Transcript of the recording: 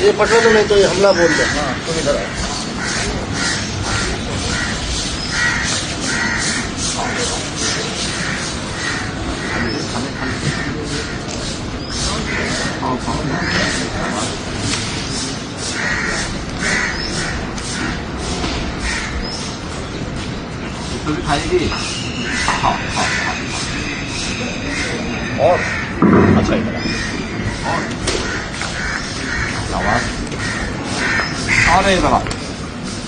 ये पकड़ो तो नहीं तो ये हमला बोल दो। हाँ तुम इधर आओ। तो भी खाएगी। हाँ हाँ और अच्छा इधर और आवाज आ रही है।